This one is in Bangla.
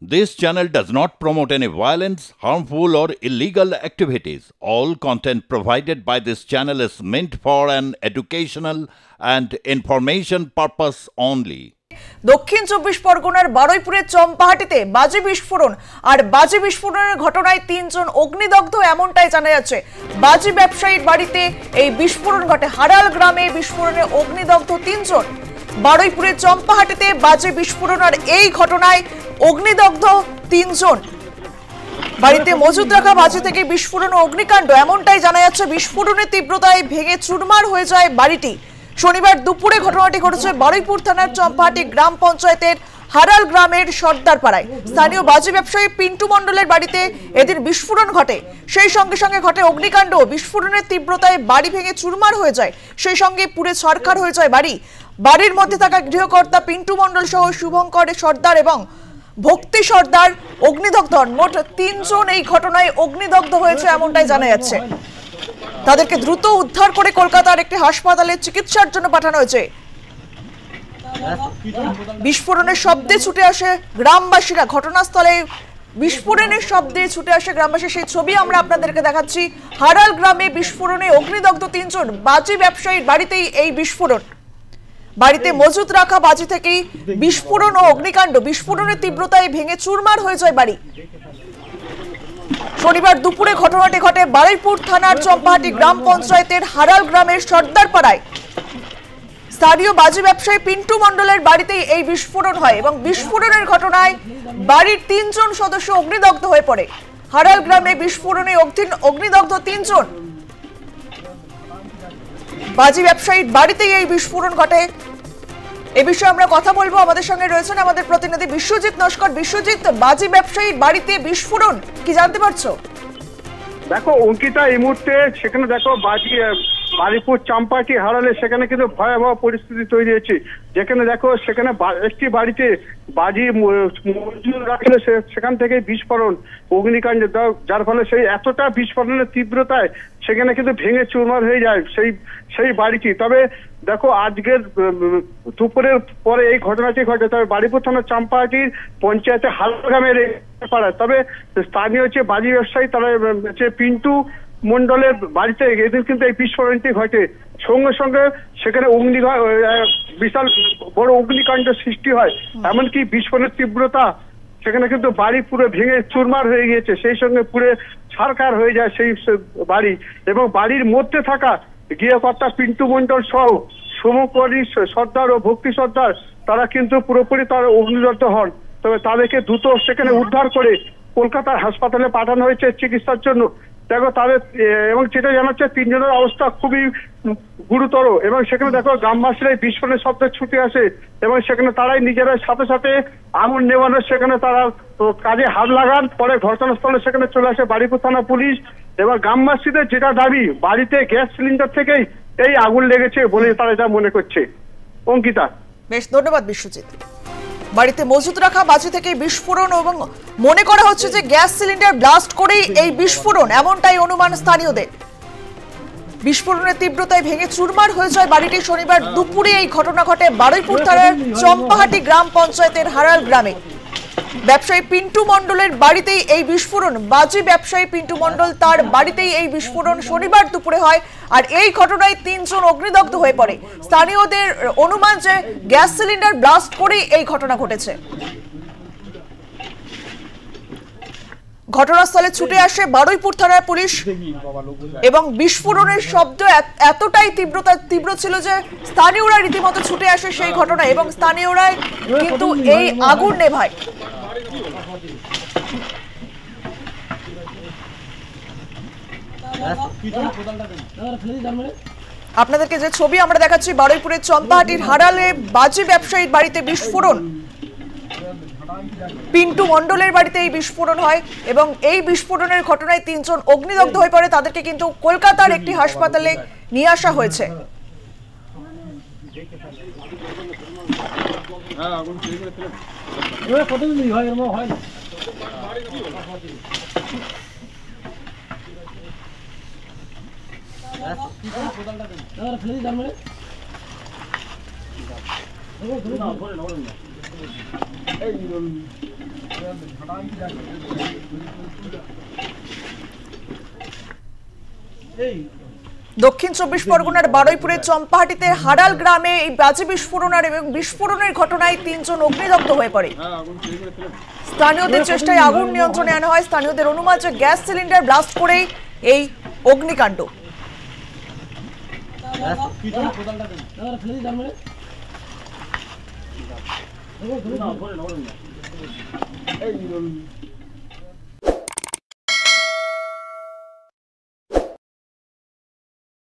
This channel does not promote any violence, harmful, or illegal activities. All content provided by this channel is meant for an educational and information purpose only. দক্ষিণ চব্বিশ পরগনার বারুইপুরের চম্পাহাটিতে বাজি বিস্ফোরণ আর বাজি বিস্ফোরণের ঘটনায় 3 জন অগ্নিদগ্ধ এমনটাই জানা যাচ্ছে। বাজি ব্যবসায়ীর বাড়িতে এই বিস্ফোরণ ঘটে। হারাল গ্রামে বিস্ফোরণে অগ্নিদগ্ধ 3 জন। বারুইপুরের চম্পাহাটিতে বাজি বিস্ফোরণ আর এই ঘটনায় অগ্নিদগ্ধ 3 জন। বাড়িতে মজুদ রাখা বাজি থেকে বিস্ফোরণ ও অগ্নিকাণ্ড এমনটাই জানা যাচ্ছে। বিস্ফোরণের তীব্রতায় ভেঙে চুরমার হয়ে যায় বাড়িটি। শনিবার দুপুরে ঘটনাটি ঘটেছে বারুইপুর থানার চম্পাহাটি গ্রাম পঞ্চায়েতের হারাল গ্রামের সর্দারপাড়ায়। স্থানীয় বাজি ব্যবসায়ী পিন্টু মণ্ডলের বাড়িতে এদিন বিস্ফোরণ ঘটে। সেই সঙ্গে সঙ্গে ঘটে অগ্নিকাণ্ড। বিস্ফোরণের তীব্রতায় বাড়ি ভেঙে চুরমার হয়ে যায়। সেই সঙ্গে পুড়ে ছারখার হয়ে যায় বাড়ি। বাড়ির মধ্যে থাকা গৃহকর্তা পিন্টু মণ্ডল সহ শুভঙ্কর সর্দার এবং ভক্তি সর্দার অগ্নিদগ্ধ হন। মোট 3 জন এই ঘটনায় অগ্নিদগ্ধ হয়েছে এমনটাই জানা যাচ্ছে। তাদেরকে দ্রুত উদ্ধার করে কলকাতার একটি হাসপাতালে চিকিৎসার জন্য পাঠানো হয়েছে। বিস্ফোরণের শব্দে ছুটে আসে গ্রামবাসীরা। ঘটনাস্থলে বিস্ফোরণের শব্দে ছুটে আসে গ্রামবাসী। সেই ছবি আমরা আপনাদেরকে দেখাচ্ছি। হারাল গ্রামে বিস্ফোরণে অগ্নিদগ্ধ 3 জন। বাজি ব্যবসায়ীর বাড়িতেই এই বিস্ফোরণ। বাড়িতে মজুদ রাখা বাজি থেকেই বিস্ফোরণ ও অগ্নিকাণ্ড। বিস্ফোরণের তীব্রতায় ভেঙে চুরমার হয়ে যায় বাড়ি। শনিবার দুপুরে ঘটনাটি ঘটে বারুইপুর থানার চম্পাহাটি গ্রাম পঞ্চায়েতের হারাল গ্রামের সর্দারপাড়ায়। স্থানীয় বাজি ব্যবসায়ী পিন্টু মণ্ডলের বাড়িতেই এই বিস্ফোরণ হয় এবং বিস্ফোরণের ঘটনায় বাড়ির 3 জন সদস্য অগ্নিদগ্ধ হয়ে পড়ে। হারাল গ্রামে বিস্ফোরণে অগ্নিদগ্ধ 3 জন। বাজি ব্যবসায়ীর বাড়িতেই এই বিস্ফোরণ ঘটে। এই বিষয়ে আমরা কথা বলবো। আমাদের সঙ্গে রয়েছেন আমাদের প্রতিনিধি বিশ্বজিৎ নস্কর। বিশ্বজিৎ, বাজি ব্যবসায়ীর বাড়িতে বিস্ফোরণ, কি জানতে পারছো? দেখো অঙ্কিতা, এই মুহূর্তে সেখানে দেখো বারুইপুর চম্পাহাটি হারালে সেখানে কিন্তু ভয়াবহ পরিস্থিতি তৈরি হয়েছে। যেখানে দেখো সেখানে একটি বাড়িতে বাজি মজুদ রাখলে সেখান থেকে বিস্ফোরণ অগ্নিকাণ্ড, যার ফলে সেই এতটা বিস্ফোরণের তীব্রতায় সেখানে কিন্তু ভেঙে চুরমার হয়ে যায় সেই বাড়িটি। তবে দেখো আজকের দুপুরের পরে এই ঘটনাটি ঘটে। তবে বারুইপুর থানার চম্পাহাটির পঞ্চায়েতে হারাল গ্রামের পাড়ায়। তবে স্থানীয় হচ্ছে বাজি ব্যবসায়ী, তারা হচ্ছে পিন্টু মণ্ডলের বাড়িতে এদিন কিন্তু এই বিস্ফোরণটি ঘটে। সঙ্গে সঙ্গে সেখানে বিশাল বড় অগ্নিকাণ্ড সৃষ্টি হয়। এমনকি বিস্ফোরণের তীব্রতা সেখানে কিন্তু বাড়ি পুরো ভেঙে চুরমার হয়ে গিয়েছে। সেই সঙ্গে পুরো ছারখার হয়ে যায় সেই বাড়ি। এবং বাড়ির মধ্যে থাকা গৃহকর্তা পিন্টু মণ্ডল সহ শুভঙ্করী সর্দার ও ভক্তি সর্দার তারা কিন্তু পুরোপুরি তারা অগ্নিদগ্ধ হন। তবে তাদেরকে দ্রুত সেখানে উদ্ধার করে কলকাতার হাসপাতালে পাঠানো হয়েছে চিকিৎসার জন্য। দেখো তাদের এবং যেটা জানাচ্ছে 3 জনের অবস্থা খুবই গুরুতর। এবং সেখানে দেখো গ্রামবাসীরা বিস্ফোরণের শব্দে ছুটে আসে এবং সেখানে তারাই নিজেরাই সাথে সাথে আগুন নেভানোর সেখানে তারা কাজে হাত লাগান। পরে ঘটনাস্থলে সেখানে চলে আসে বারুইপুর থানা পুলিশ। এবং গ্রামবাসীদের যেটা দাবি, বাড়িতে গ্যাস সিলিন্ডার থেকেই এই আগুন লেগেছে বলে তারা যা মনে করছে। অঙ্কিতা, বেশ ধন্যবাদ বিশ্বজিৎ। বাড়িতে মজুদ রাখা বাজি থেকে বিস্ফোরণ এবং মনে করা হচ্ছে যে গ্যাস সিলিন্ডার ব্লাস্ট করেই এই বিস্ফোরণ, এমনটাই অনুমান স্থানীয়দের। বিস্ফোরণের তীব্রতায় ভেঙে চুরমার হয়ে যায় বাড়িটি। শনিবার দুপুরে এই ঘটনা ঘটে বারুইপুর থানার চম্পাহাটি গ্রাম পঞ্চায়েতের হারাল গ্রামে। ব্যবসায়ী পিন্টু মণ্ডলের বাড়িতেই এই বিস্ফোরণ। বাজি ব্যবসায়ী পিন্টু মণ্ডল, তার বাড়িতেই এই বিস্ফোরণ শনিবার দুপুরে হয়। আর এই ঘটনায় 3 জন অগ্নিদগ্ধ হয়ে পড়ে। স্থানীয়দের অনুমান যে গ্যাস সিলিন্ডার ব্লাস্ট করেই এই ঘটনা ঘটেছে। ঘটনাস্থলে ছুটে আসে বারুইপুর থানার পুলিশ এবং বিস্ফোরণের শব্দ এতটাই তীব্র ছিল যে স্থানীয়রা রীতিমতো ছুটে আসে সেই ঘটনায় এবং স্থানীয়রাই কিন্তু এই আগুন নেভায়। আপনাদেরকে যে ছবি আমরা দেখাচ্ছি, বারুইপুরের চম্পাহাটির হারালে বাজি ব্যবসায়ীর বাড়িতে বিস্ফোরণ। পিন্টু মণ্ডলের বাড়িতে এই বিস্ফোরণ হয় এবং এই বিস্ফোরণের ঘটনায় 3 জন অগ্নিদগ্ধ হয়ে পড়ে। তাদেরকে কিন্তু কলকাতার একটি হাসপাতালে নিয়ে আসা হয়েছে। দক্ষিণ চব্বিশ পরগনার বারুইপুরের চম্পাহাটিতে হাড়াল গ্রামে এই বাজি বিস্ফোরণের এবং বিস্ফোরণের ঘটনায় 3 জন অগ্নিদগ্ধ হয়ে পড়ে। স্থানীয়দের চেষ্টায় আগুন নিয়ন্ত্রণে আনা হয়। স্থানীয়দের অনুমান যে গ্যাস সিলিন্ডার ব্লাস্ট করেই এই অগ্নিকাণ্ড।